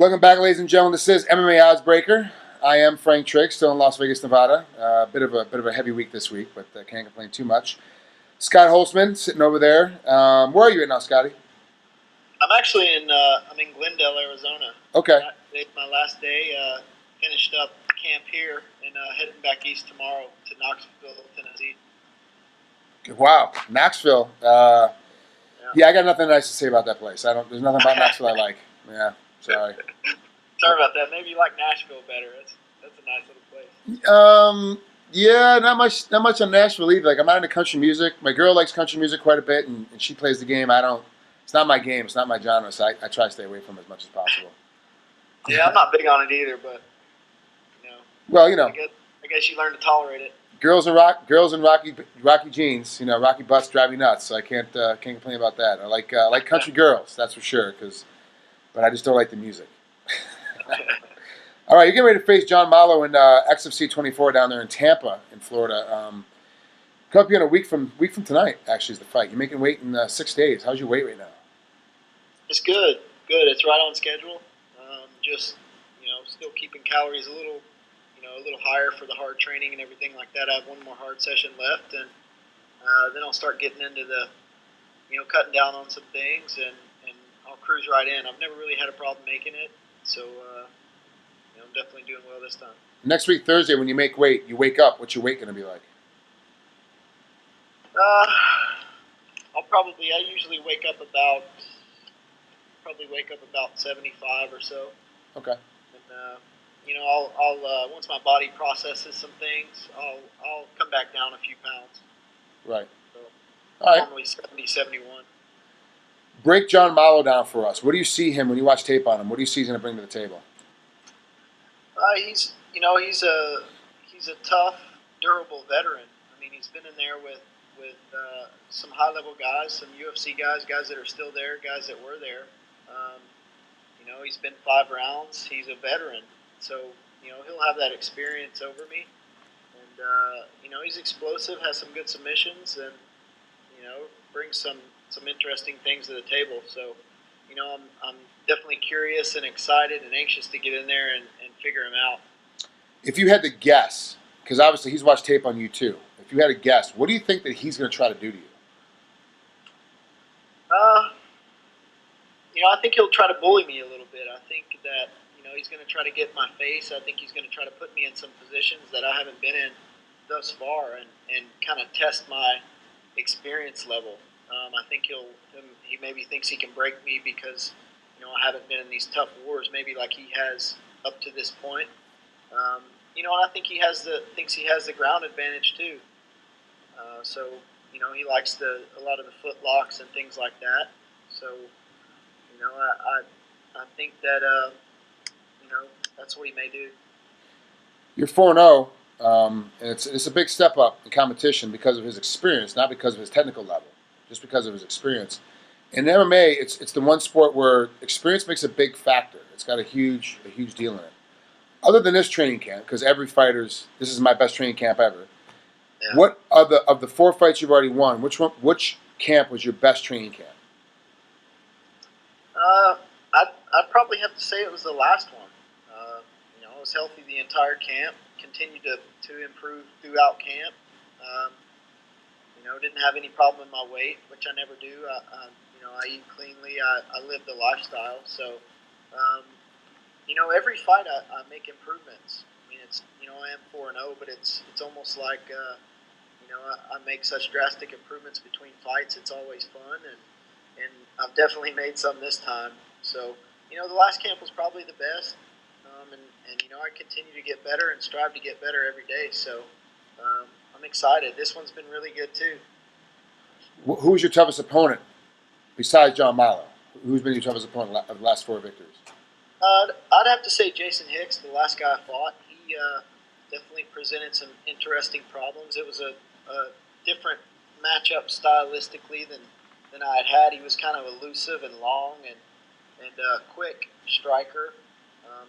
Welcome back, ladies and gentlemen. This is MMA Oddsbreaker. I am Frank Trigg, still in Las Vegas, Nevada. Bit of a heavy week this week, but can't complain too much. Scott Holtzman sitting over there. Where are you right now, Scotty? I'm actually I'm in Glendale, Arizona. Okay. Today's my last day. Finished up camp here and heading back east tomorrow to Knoxville, Tennessee. Wow, Knoxville. Yeah, I got nothing nice to say about that place. There's nothing about Knoxville I like. Yeah, sorry. Sorry about that. Maybe you like Nashville better. That's a nice little place. Yeah, not much on Nashville either. Like, I'm not into country music. My girl likes country music quite a bit, and she plays the game. I don't. It's not my game. It's not my genre. So I try to stay away from it as much as possible. Yeah, I'm not big on it either, but Well, I guess you learn to tolerate it. Girls and rocky jeans, rocky butts drive me nuts. So I can't complain about that. I like country girls, that's for sure. But I just don't like the music. All right, you're getting ready to face John Malo in XFC 24 down there in Tampa, in Florida. Come up here in a week from tonight. Actually, is the fight. You're making weight in 6 days. How's your weight right now? It's good. It's right on schedule. Just still keeping calories a little higher for the hard training and everything like that. I have one more hard session left, and then I'll start getting into the cutting down on some things, and I'll cruise right in. I've never really had a problem making it, so I'm definitely doing well this time. Next week, Thursday, when you make weight, you wake up. What's your weight going to be like? I usually wake up about 75 or so. Okay. And I'll once my body processes some things, I'll come back down a few pounds. Right. So all right. Normally 70, 71. Break John Malo down for us. What do you see him when you watch tape on him? What do you see he's going to bring to the table? He's a tough, durable veteran. I mean, he's been in there with some high level guys, some UFC guys that are still there, guys that were there. He's been 5 rounds. He's a veteran, so he'll have that experience over me. And he's explosive, has some good submissions, and brings some interesting things to the table. So I'm definitely curious and excited and anxious to get in there and figure him out. If you had to guess, because obviously he's watched tape on you too. If you had to guess, what do you think that he's going to try to do to you? I think he'll try to bully me a little bit. I think that he's going to try to get in my face. I think he's going to try to put me in some positions that I haven't been in thus far, and kind of test my experience level. I think he maybe thinks he can break me because I haven't been in these tough wars maybe like he has up to this point. And I think thinks he has the ground advantage too. So he likes a lot of the foot locks and things like that. So I think that that's what he may do. You're 4-0, and it's a big step up in competition because of his experience, not because of his technical level, just because of his experience. In MMA, it's the one sport where experience makes a big factor. It's got a huge deal in it. Other than this training camp, because this is my best training camp ever. Yeah. What of the 4 fights you've already won? Which camp was your best training camp? I'd probably have to say it was the last one. I was healthy the entire camp. Continued to improve throughout camp. Didn't have any problem with my weight, which I never do. I eat cleanly. I live the lifestyle. So, every fight I make improvements. I mean, I am 4-0, but it's almost like I make such drastic improvements between fights. It's always fun, and I've definitely made some this time. So, the last camp was probably the best, and I continue to get better and strive to get better every day. So, I'm excited. This one's been really good too. Who was your toughest opponent besides John Malo? Who's been your toughest opponent of the last 4 victories? I'd have to say Jason Hicks, the last guy I fought. He definitely presented some interesting problems. It was a different matchup stylistically than I had. He was kind of elusive and long and quick striker,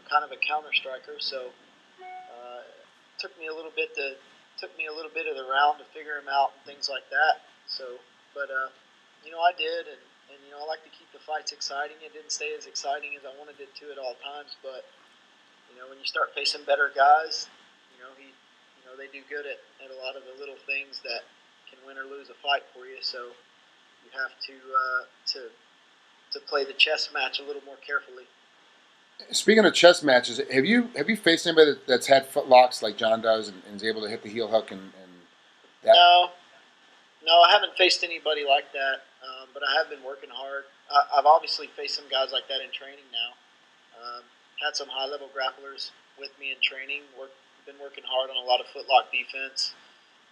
kind of a counter striker. So it took me a little bit of the round to figure him out and things like that. So, but I did, and I like to keep the fights exciting. It didn't stay as exciting as I wanted it to at all times, but when you start facing better guys, they do good at a lot of the little things that can win or lose a fight for you. So you have to play the chess match a little more carefully. Speaking of chess matches, have you faced anybody that's had footlocks like John does and is able to hit the heel hook and that? No, I haven't faced anybody like that, but I have been working hard. I've obviously faced some guys like that in training now. Had some high-level grapplers with me in training. Been working hard on a lot of footlock defense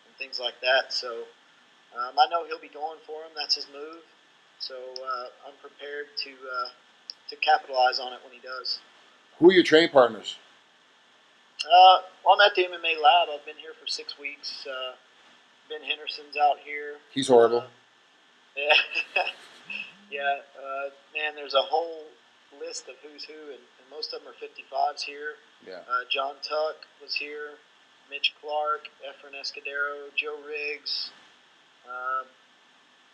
and things like that. So I know he'll be going for him. That's his move. So I'm prepared to capitalize on it when he does. Who are your training partners? Well, I'm at the MMA lab. I've been here for 6 weeks. Ben Henderson's out here. He's horrible. Yeah, yeah. Man, there's a whole list of who's who, and most of them are 55s here. Yeah. John Tuck was here. Mitch Clark, Efren Escudero, Joe Riggs,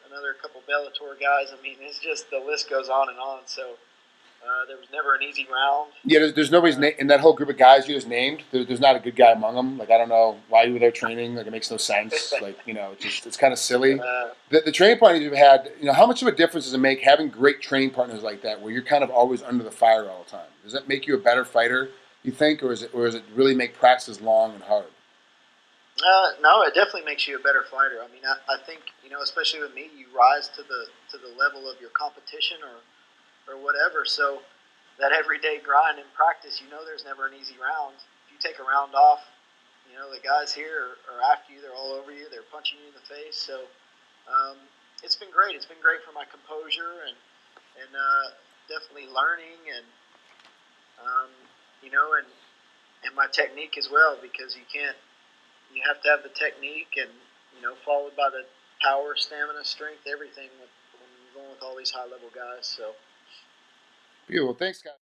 another couple Bellator guys. I mean, it's just the list goes on and on. So there was never an easy round. Yeah, there's nobody's in that whole group of guys you just named. There's not a good guy among them. Like I don't know why you were there training. Like it makes no sense. Like it's kind of silly. The training partners you've had, how much of a difference does it make having great training partners like that, where you're kind of always under the fire all the time? Does that make you a better fighter, you think, or does it really make practice long and hard? No, it definitely makes you a better fighter. I mean, I think especially with me, you rise to the level of your competition or whatever. So that everyday grind and practice, there's never an easy round. If you take a round off, the guys here are after you. They're all over you. They're punching you in the face. So it's been great. It's been great for my composure and definitely learning and and my technique as well, because you have to have the technique and followed by the power, stamina, strength, everything when you're going with all these high level guys. So Beautiful. Thanks, guys.